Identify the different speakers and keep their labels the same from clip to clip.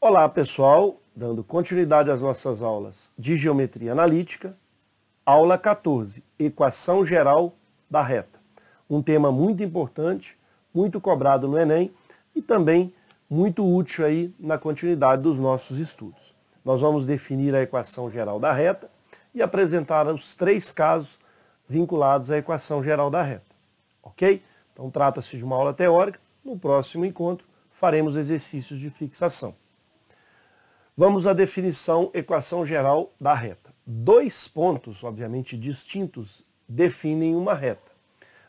Speaker 1: Olá pessoal, dando continuidade às nossas aulas de Geometria Analítica, aula 14, Equação Geral da Reta. Um tema muito importante, muito cobrado no Enem e também muito útil aí na continuidade dos nossos estudos. Nós vamos definir a equação geral da reta e apresentar os 3 casos vinculados à equação geral da reta. Ok? Então trata-se de uma aula teórica. No próximo encontro faremos exercícios de fixação. Vamos à definição equação geral da reta. 2 pontos, obviamente distintos, definem uma reta.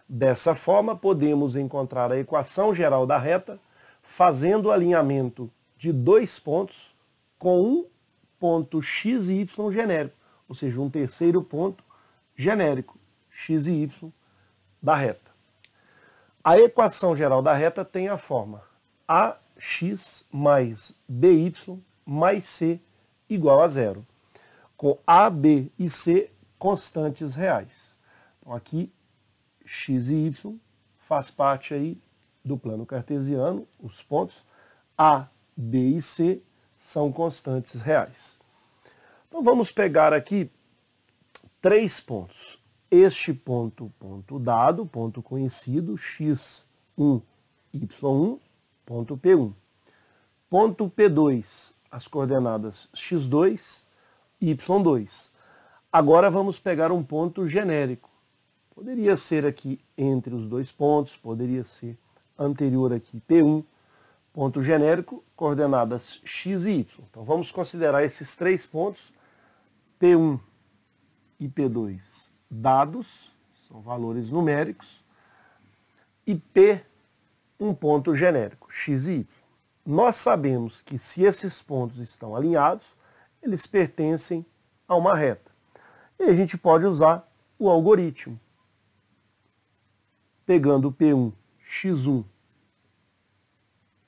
Speaker 1: Dessa forma, podemos encontrar a equação geral da reta fazendo o alinhamento de 2 pontos com um ponto x e y genérico, ou seja, um terceiro ponto genérico, x e y, da reta. A equação geral da reta tem a forma ax mais by mais c igual a zero, com a, b e c constantes reais. Então aqui x e y faz parte aí do plano cartesiano, os pontos a, b e c são constantes reais. Então vamos pegar aqui 3 pontos. Este ponto dado, ponto conhecido, x1, y1, ponto P1. Ponto P2, as coordenadas x2, y2. Agora vamos pegar um ponto genérico. Poderia ser aqui entre os 2 pontos, poderia ser anterior aqui, P1. Ponto genérico, coordenadas x e y. Então vamos considerar esses 3 pontos, P1 e P2 dados, são valores numéricos, e P, um ponto genérico, x e y. Nós sabemos que se esses pontos estão alinhados, eles pertencem a uma reta. E a gente pode usar o algoritmo. Pegando P1, x1,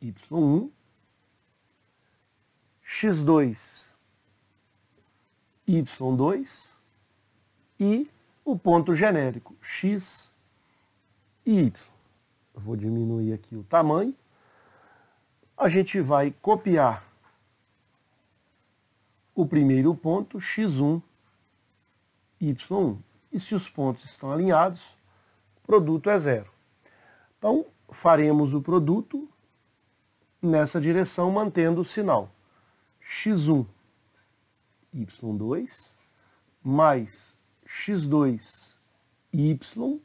Speaker 1: y1, x2, y2 e o ponto genérico, x e y. Eu vou diminuir aqui o tamanho. A gente vai copiar o primeiro ponto, x1, y1. E se os pontos estão alinhados, o produto é zero. Então, faremos o produto nessa direção, mantendo o sinal. x1, y2, mais x2, y,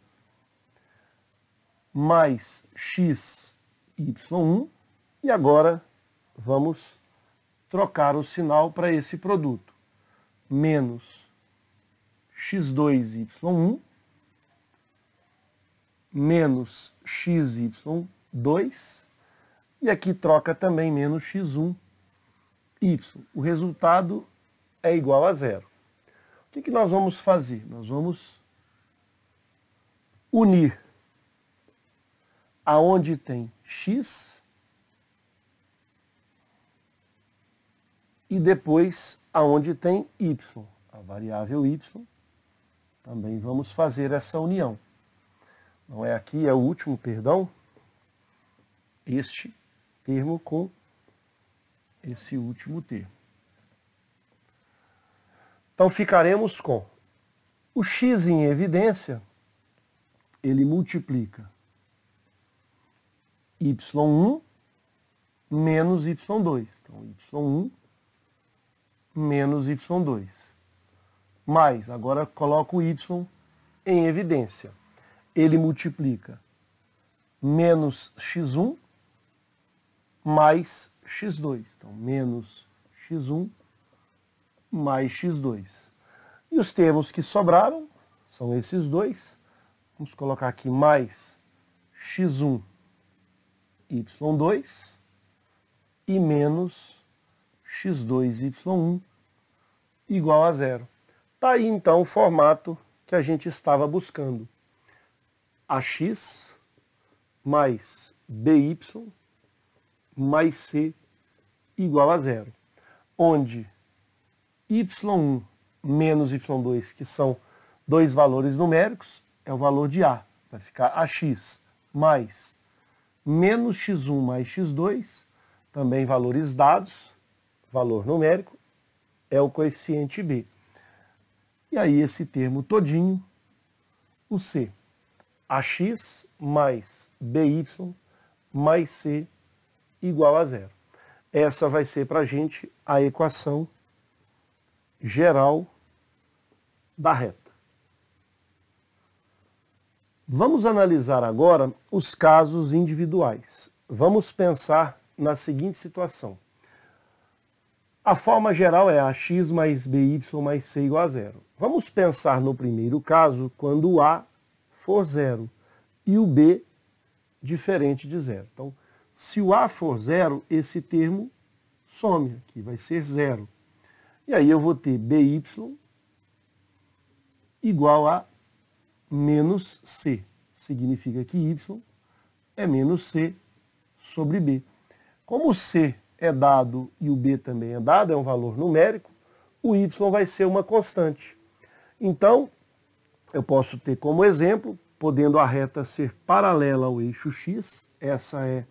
Speaker 1: mais x, y1. E agora vamos trocar o sinal para esse produto. Menos x2, y1, menos x, y2, e aqui troca também menos x1, y. O resultado é igual a zero. O que nós vamos fazer? Nós vamos unir aonde tem x e depois aonde tem y, a variável y. Também vamos fazer essa união. Não é aqui, é o último, perdão, este termo com esse último termo. Então ficaremos com o x em evidência, ele multiplica y1 menos y2. Então y1 menos y2. Mais, agora coloco o y em evidência. Ele multiplica menos x1 mais x2. Então, menos x1 mais x2. E os termos que sobraram são esses dois. Vamos colocar aqui mais x1, y2 e menos x2, y1 igual a zero. Está aí, então, o formato que a gente estava buscando. AX mais BY mais C igual a zero. Onde Y1 menos Y2, que são 2 valores numéricos, é o valor de A. Vai ficar AX mais menos x1 mais x2, também valores dados, valor numérico, é o coeficiente B. E aí esse termo todinho, o C, AX mais BY mais C igual a zero. Essa vai ser para a gente a equação geral da reta. Vamos analisar agora os casos individuais. Vamos pensar na seguinte situação. A forma geral é AX mais BY mais C igual a zero. Vamos pensar no primeiro caso, quando o A for zero e o B diferente de zero. Então, se o A for zero, esse termo some aqui, vai ser zero. E aí eu vou ter BY igual a menos C. Significa que Y é menos C sobre B. Como o C é dado e o B também é dado, é um valor numérico, o Y vai ser uma constante. Então, eu posso ter como exemplo, podendo a reta ser paralela ao eixo X, essa é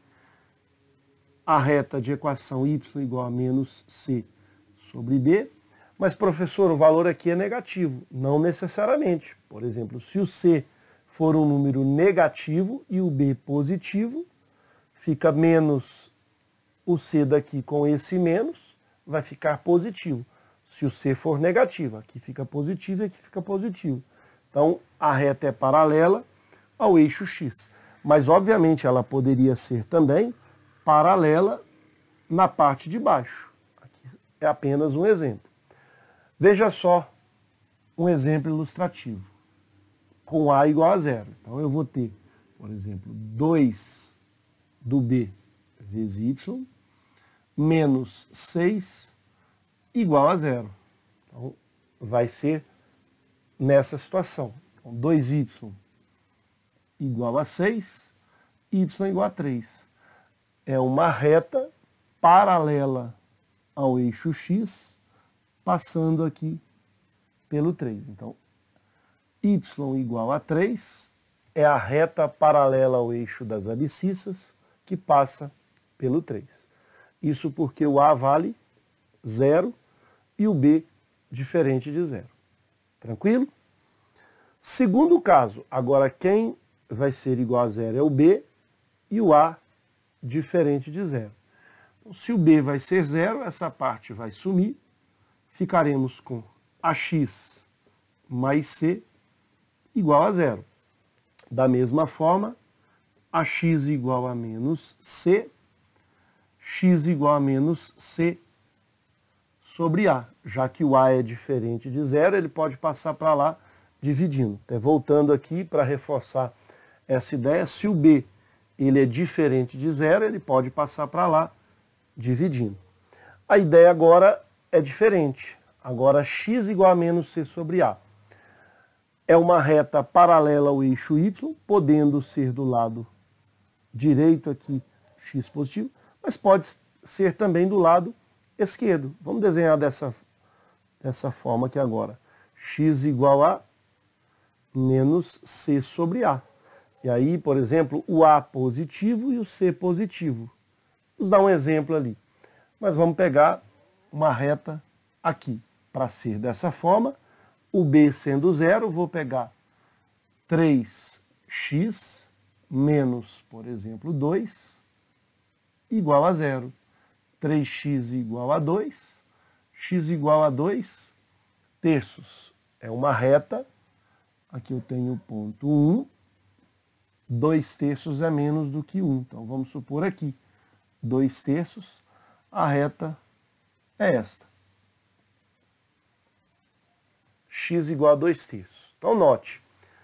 Speaker 1: a reta de equação Y igual a menos C sobre B, mas, professor, o valor aqui é negativo. Não necessariamente. Por exemplo, se o C for um número negativo e o B positivo, fica menos o C daqui com esse menos, vai ficar positivo. Se o C for negativo, aqui fica positivo e aqui fica positivo. Então, a reta é paralela ao eixo X. Mas, obviamente, ela poderia ser também paralela na parte de baixo. Aqui é apenas um exemplo. Veja só um exemplo ilustrativo. Com A igual a zero. Então, eu vou ter, por exemplo, 2 do B vezes Y menos 6 igual a zero. Então, vai ser nessa situação. Então, 2y igual a 6, y igual a 3. É uma reta paralela ao eixo X, passando aqui pelo 3. Então, y igual a 3 é a reta paralela ao eixo das abscissas, que passa pelo 3. Isso porque o A vale 0 e o B diferente de 0. Tranquilo? Segundo caso, agora quem vai ser igual a 0 é o B e o A diferente de 0. Então, se o B vai ser 0, essa parte vai sumir, ficaremos com AX mais C igual a 0. Da mesma forma, AX igual a menos C, x igual a menos C sobre A. Já que o A é diferente de 0, ele pode passar para lá dividindo. Até voltando aqui para reforçar essa ideia, se o B ele é diferente de 0, ele pode passar para lá dividindo. A ideia agora é diferente. Agora x igual a menos C sobre A. É uma reta paralela ao eixo Y, podendo ser do lado direito aqui x positivo, mas pode ser também do lado esquerdo. Vamos desenhar dessa forma aqui agora. X igual a menos C sobre A. E aí, por exemplo, o A positivo e o C positivo. Vamos dar um exemplo ali. Mas vamos pegar uma reta aqui. Para ser dessa forma, o B sendo 0, vou pegar 3x menos, por exemplo, 2 igual a 0. 3x igual a 2, x igual a 2 terços. É uma reta, aqui eu tenho o ponto 1, 2 terços é menos do que 1. Então vamos supor aqui, 2 terços, a reta é esta. X igual a 2 terços. Então note,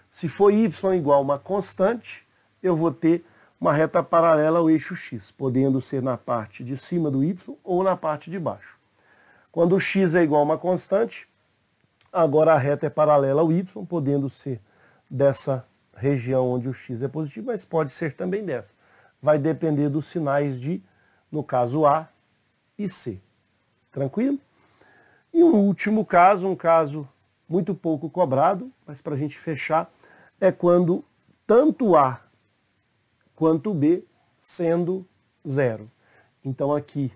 Speaker 1: se for y igual a uma constante, eu vou ter uma reta paralela ao eixo x, podendo ser na parte de cima do y ou na parte de baixo. Quando o x é igual a uma constante, agora a reta é paralela ao y, podendo ser dessa região onde o x é positivo, mas pode ser também dessa. Vai depender dos sinais de, no caso, A e C. Tranquilo? E um último caso, um caso muito pouco cobrado, mas para a gente fechar, é quando tanto A quanto B sendo 0. Então aqui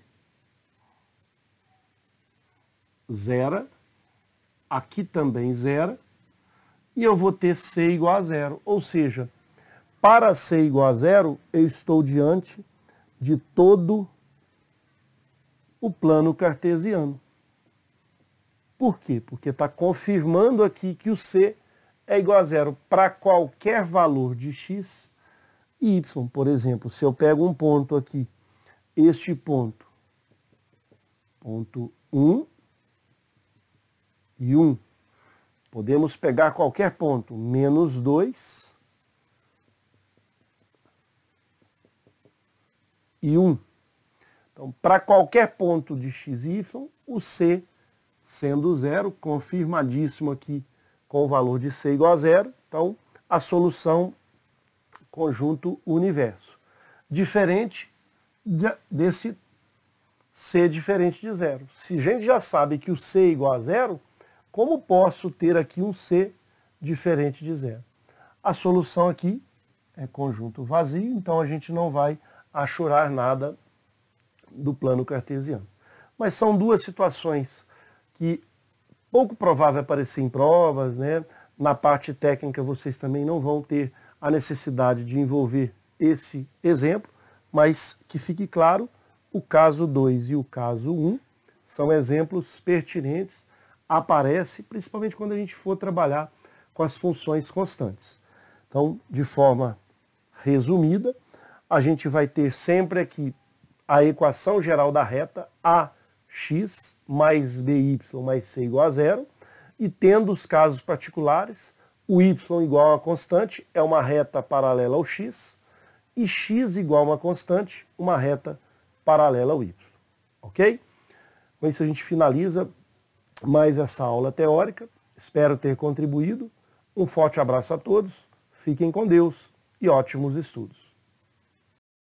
Speaker 1: zera, aqui também zera, e eu vou ter C igual a zero. Ou seja, para C igual a zero, eu estou diante de todo o plano cartesiano. Por quê? Porque está confirmando aqui que o C é igual a zero para qualquer valor de x e y. Por exemplo, se eu pego um ponto aqui, este ponto 1 e 1, podemos pegar qualquer ponto, menos 2 e 1. Então, para qualquer ponto de x e y, o C sendo zero, confirmadíssimo aqui com o valor de C igual a zero. Então, a solução conjunto universo. Diferente desse C diferente de zero. Se a gente já sabe que o C é igual a zero, como posso ter aqui um C diferente de zero? A solução aqui é conjunto vazio, então a gente não vai achurar nada do plano cartesiano. Mas são duas situações que pouco provável aparecer em provas, né? Na parte técnica vocês também não vão ter a necessidade de envolver esse exemplo, mas que fique claro, o caso 2 e o caso 1 são exemplos pertinentes, aparece principalmente quando a gente for trabalhar com as funções constantes. Então, de forma resumida, a gente vai ter sempre aqui a equação geral da reta ax mais by mais c igual a zero, e tendo os casos particulares, o y igual a uma constante é uma reta paralela ao x, e x igual a uma constante, uma reta paralela ao y. Ok? Com isso a gente finaliza mais essa aula teórica. Espero ter contribuído. Um forte abraço a todos, fiquem com Deus e ótimos estudos.